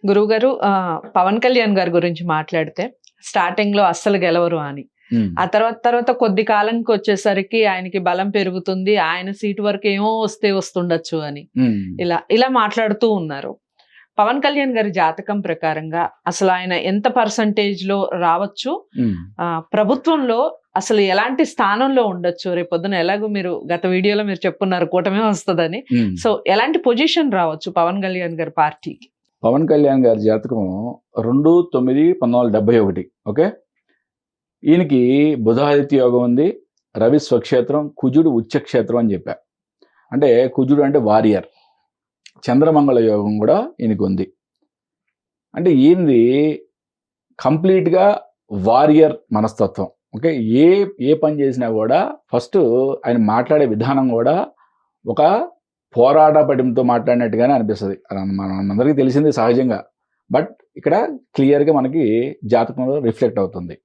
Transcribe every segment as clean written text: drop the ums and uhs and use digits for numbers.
గురువు గారు పవన్ కళ్యాణ్ గారి గురించి మాట్లాడితే స్టార్టింగ్ లో అస్సలు గెలవరు అని, ఆ తర్వాత కొద్ది కాలంకి వచ్చేసరికి ఆయనకి బలం పెరుగుతుంది, ఆయన సీటు వరకు ఏమో వస్తుండొచ్చు అని ఇలా ఇలా మాట్లాడుతూ ఉన్నారు. పవన్ కళ్యాణ్ గారి జాతకం ప్రకారంగా అసలు ఆయన ఎంత పర్సంటేజ్ లో రావచ్చు, ప్రభుత్వంలో అసలు ఎలాంటి స్థానంలో ఉండొచ్చు, రేపొద్దున ఎలాగో మీరు గత వీడియోలో మీరు చెప్పున్నారు కూటమే వస్తుందని, సో ఎలాంటి పొజిషన్ రావచ్చు పవన్ కళ్యాణ్ గారి పార్టీకి? పవన్ కళ్యాణ్ గారి జాతకం 2/9/1971. ఓకే, ఈయనకి బుధాదిత్య యోగం ఉంది, రవి స్వక్షేత్రం, కుజుడు ఉచ్చక్షేత్రం అని చెప్పా. అంటే కుజుడు అంటే వారియర్, చంద్రమంగళ యోగం కూడా ఈయనకి ఉంది. అంటే ఈయనది కంప్లీట్గా వారియర్ మనస్తత్వం. ఓకే, ఏ పని చేసినా కూడా ఫస్ట్ ఆయన మాట్లాడే విధానం కూడా ఒక పోరాట పటిమతో మాట్లాడినట్టుగానే అనిపిస్తుంది. మనందరికీ తెలిసింది సహజంగా, బట్ ఇక్కడ క్లియర్గా మనకి జాతకంలో రిఫ్లెక్ట్ అవుతుంది.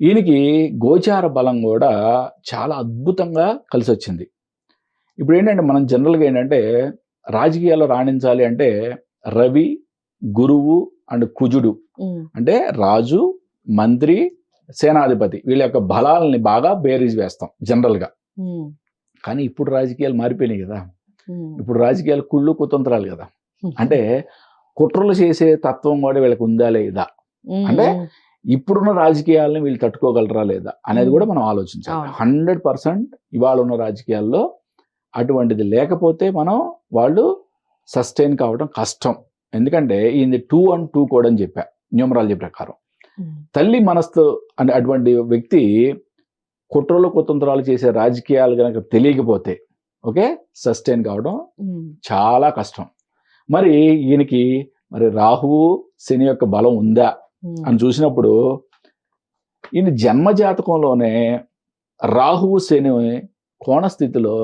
ఈయనకి గోచార బలం కూడా చాలా అద్భుతంగా కలిసి వచ్చింది. ఇప్పుడు ఏంటంటే మనం జనరల్గా ఏంటంటే రాజకీయాల్లో రాణించాలి అంటే రవి, గురువు అండ్ కుజుడు అంటే రాజు, మంత్రి, సేనాధిపతి వీళ్ళ యొక్క బలాలని బాగా బేరీజ్ వేస్తాం జనరల్గా. కానీ ఇప్పుడు రాజకీయాలు మారిపోయినాయి కదా. ఇప్పుడు రాజకీయాలు కుళ్ళు కుతంత్రాలు కదా. అంటే కుట్రలు చేసే తత్వం కూడా వీళ్ళకి ఉందా లేదా, అంటే ఇప్పుడున్న రాజకీయాలను వీళ్ళు తట్టుకోగలరా లేదా అనేది కూడా మనం ఆలోచించాలి. 100% ఇవాళ ఉన్న రాజకీయాల్లో అటువంటిది లేకపోతే వాళ్ళు సస్టైన్ కావడం కష్టం. ఎందుకంటే ఈయన 2 and 2 కోడ్ అని చెప్పా న్యూమరాలజీ ప్రకారం. తల్లి మనస్సు అనే అటువంటి వ్యక్తి కుట్రలు కుతంత్రాలు చేసే రాజకీయాలు కనుక తెలియకపోతే ఓకే సస్టైన్ కావడం చాలా కష్టం. మరి ఈయనకి రాహువు శని యొక్క బలం ఉందా అని చూసినప్పుడు ఈయన జన్మ జాతకంలోనే రాహువు శని కోణస్థితిలో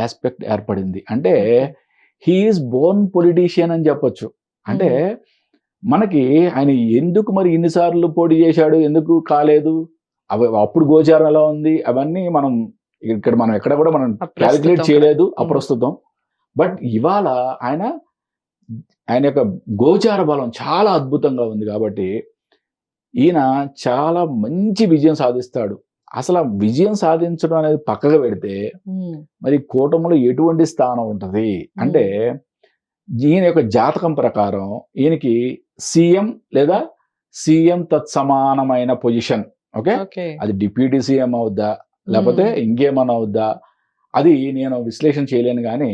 ఆస్పెక్ట్ ఏర్పడింది. అంటే హీఈస్ బోర్న్ పొలిటీషియన్ అని చెప్పొచ్చు. అంటే మనకి ఆయన ఎందుకు మరి ఇన్నిసార్లు పోటీ చేశాడు, ఎందుకు కాలేదు, అప్పుడు గోచారం ఎలా ఉంది, అవన్నీ మనం ఎక్కడ కూడా మనం క్యాలిక్యులేట్ చేయలేదు అప్రస్తుతం. బట్ ఇవాళ ఆయన యొక్క గోచార బలం చాలా అద్భుతంగా ఉంది కాబట్టి ఈయన చాలా మంచి విజయం సాధిస్తాడు. అసలు విజయం సాధించడం అనేది పక్కగా పెడితే మరి కూటమిలో ఎటువంటి స్థానం ఉంటుంది అంటే ఈయన యొక్క జాతకం ప్రకారం ఈయనకి సీఎం లేదా సీఎం తత్సమానమైన పొజిషన్. ఓకే, అది డిప్యూటీ సీఎం అవుద్దా లేకపోతే ఇంకేమన్నా అవుద్దా అది నేను విశ్లేషణ చేయలేను, కానీ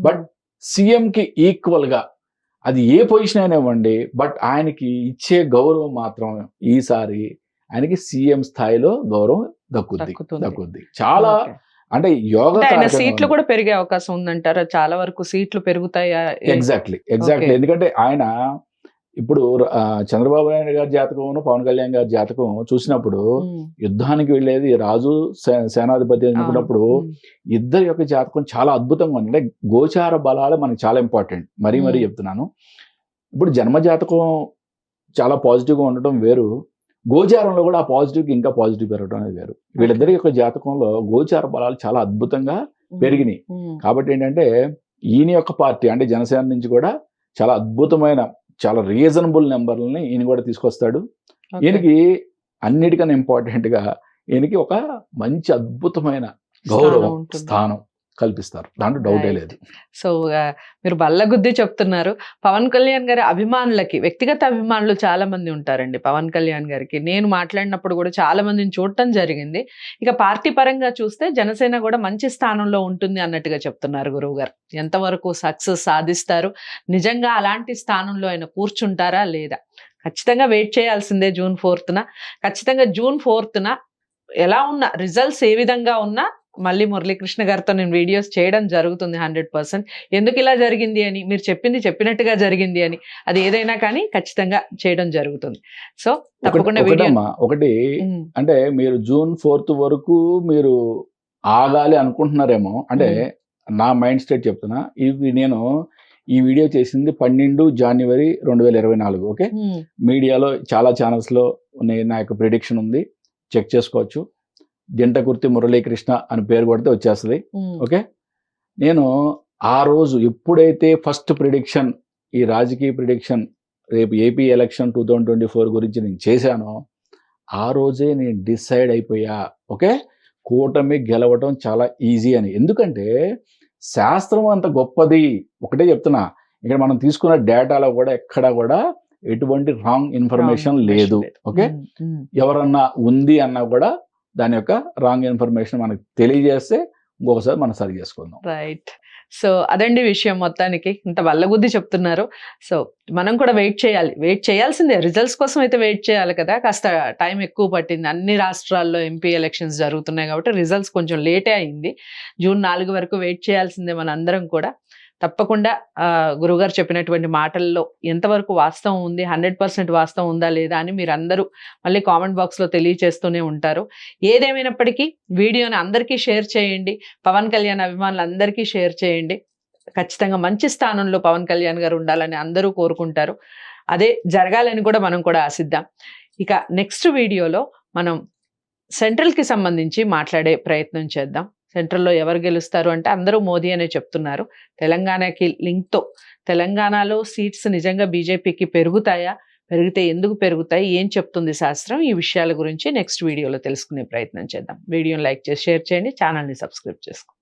బట్ సీఎంకి ఈక్వల్గా అది ఏ పొజిషన్ అయినా ఇవ్వండి, బట్ ఆయనకి ఇచ్చే గౌరవం మాత్రం ఈసారి ఆయనకి సీఎం స్థాయిలో గౌరవం దక్కుద్ది. చాలా అంటే యోగ సీట్లు కూడా పెరిగే అవకాశం ఉందంటారా? చాలా వరకు సీట్లు పెరుగుతాయా? ఎగ్జాక్ట్లీ. ఎందుకంటే ఆయన ఇప్పుడు చంద్రబాబు నాయుడు గారి జాతకం, పవన్ కళ్యాణ్ గారి జాతకం చూసినప్పుడు యుద్ధానికి వెళ్ళేది రాజు సేనాధిపతి అనుకున్నప్పుడు ఇద్దరి యొక్క జాతకం చాలా అద్భుతంగా ఉంది. అంటే గోచార బలాలు మనకి చాలా ఇంపార్టెంట్. మరీ చెప్తున్నాను. ఇప్పుడు జన్మ జాతకం చాలా పాజిటివ్గా ఉండటం వేరు, గోచారంలో కూడా ఆ పాజిటివ్కి ఇంకా పాజిటివ్ పెరగడం అనేది వేరు. వీళ్ళిద్దరి యొక్క జాతకంలో గోచార బలాలు చాలా అద్భుతంగా పెరిగినాయి. కాబట్టి ఏంటంటే ఈయన యొక్క పార్టీ అంటే జనసేన నుంచి కూడా చాలా అద్భుతమైన చాలా రీజనబుల్ నెంబర్లని ఈయన కూడా తీసుకొస్తాడు. ఈయనకి అన్నిటికన్నా ఇంపార్టెంట్గా ఈయనకి ఒక మంచి అద్భుతమైన గౌరవం స్థానం కల్పిస్తారు, దాంట్లో డౌటే లేదు. సో మీరు బల్లగుద్ది చెప్తున్నారు. పవన్ కళ్యాణ్ గారి అభిమానులకి వ్యక్తిగత అభిమానులు చాలా మంది ఉంటారండి పవన్ కళ్యాణ్ గారికి. నేను మాట్లాడినప్పుడు కూడా చాలా మందిని చూడటం జరిగింది. ఇక పార్టీ పరంగా చూస్తే జనసేన కూడా మంచి స్థానంలో ఉంటుంది అన్నట్టుగా చెప్తున్నారు గురువు గారు. ఎంతవరకు సక్సెస్ సాధిస్తారు, నిజంగా అలాంటి స్థానంలో ఆయన కూర్చుంటారా లేదా, ఖచ్చితంగా వెయిట్ చేయాల్సిందే. June 4th ఖచ్చితంగా June 4th ఎలా ఉన్న రిజల్ట్స్ ఏ విధంగా ఉన్నా మళ్ళీ మురళీకృష్ణ గారితో నేను వీడియోస్ చేయడం జరుగుతుంది 100%. ఎందుకు ఇలా జరిగింది అని, మీరు చెప్పినట్టుగా జరిగింది అని, అది ఏదైనా కానీ ఖచ్చితంగా చేయడం జరుగుతుంది. సో తప్పకుండా ఒకటి అంటే మీరు June 4th వరకు మీరు ఆగాలి అనుకుంటున్నారేమో, అంటే నా మైండ్ స్టేట్ చెప్తున్నా. ఇది నేను ఈ వీడియో చేసింది 12 January 2024. ఓకే, మీడియాలో చాలా ఛానల్స్లో నా యొక్క ప్రిడిక్షన్ ఉంది, చెక్ చేసుకోవచ్చు. జంటకుర్తి మురళీకృష్ణ అని పేరు కొడితే వచ్చేస్తుంది. ఓకే, నేను ఆ రోజు ఎప్పుడైతే ఫస్ట్ ప్రిడిక్షన్, ఈ రాజకీయ ప్రిడిక్షన్ రేపు ఏపీ ఎలక్షన్ 2024 గురించి నేను చేశానో ఆ రోజే నేను డిసైడ్ అయిపోయా. ఓకే, కూటమి గెలవటం చాలా ఈజీ అని. ఎందుకంటే శాస్త్రం అంత గొప్పది. ఒకటే చెప్తున్నా, ఇక్కడ మనం తీసుకున్న డేటాలో కూడా ఎక్కడ కూడా ఎటువంటి రాంగ్ ఇన్ఫర్మేషన్ లేదు. ఓకే, ఎవరన్నా ఉంది అన్నా కూడా దాని యొక్క రాంగ్ ఇన్ఫర్మేషన్ మనకు తెలియజేస్తే ఇంకొకసారి మనం సరి చేసుకుందాం. రైట్. సో అదండి విషయం. మొత్తానికి ఇంత వల్లగుద్ది చెప్తున్నారు. సో మనం కూడా వెయిట్ చేయాల్సిందే. రిజల్ట్స్ కోసం అయితే వెయిట్ చేయాలి కదా. కాస్త టైం ఎక్కువ పట్టింది. అన్ని రాష్ట్రాల్లో ఎంపీ ఎలక్షన్స్ జరుగుతున్నాయి కాబట్టి రిజల్ట్స్ కొంచెం లేటే అయింది. జూన్ 4 వరకు వెయిట్ చేయాల్సిందే మనందరం కూడా. తప్పకుండా గురుగారు చెప్పినటువంటి మాటల్లో ఎంతవరకు వాస్తవం ఉంది, 100% వాస్తవం ఉందా లేదా అని మీరు అందరూ మళ్ళీ కామెంట్ బాక్స్లో తెలియచేస్తూనే ఉంటారు. ఏదేమైనప్పటికీ వీడియోని అందరికీ షేర్ చేయండి. పవన్ కళ్యాణ్ అభిమానులందరికీ షేర్ చేయండి. ఖచ్చితంగా మంచి స్థానంలో పవన్ కళ్యాణ్ గారు ఉండాలని అందరూ కోరుకుంటారు. అదే జరగాలని కూడా మనం కూడా ఆశిద్దాం. ఇక నెక్స్ట్ వీడియోలో మనం సెంట్రల్కి సంబంధించి మాట్లాడే ప్రయత్నం చేద్దాం. సెంట్రల్లో ఎవరు గెలుస్తారు అంటే అందరూ మోదీ అనే చెప్తున్నారు. తెలంగాణకి లింక్తో తెలంగాణలో సీట్స్ నిజంగా బీజేపీకి పెరుగుతాయా, పెరిగితే ఎందుకు పెరుగుతాయి, ఏం చెప్తుంది శాస్త్రం, ఈ విషయాల గురించి నెక్స్ట్ వీడియోలో తెలుసుకునే ప్రయత్నం చేద్దాం. వీడియోని లైక్ చేసి షేర్ చేయండి, ఛానల్ని సబ్స్క్రైబ్ చేసుకోండి.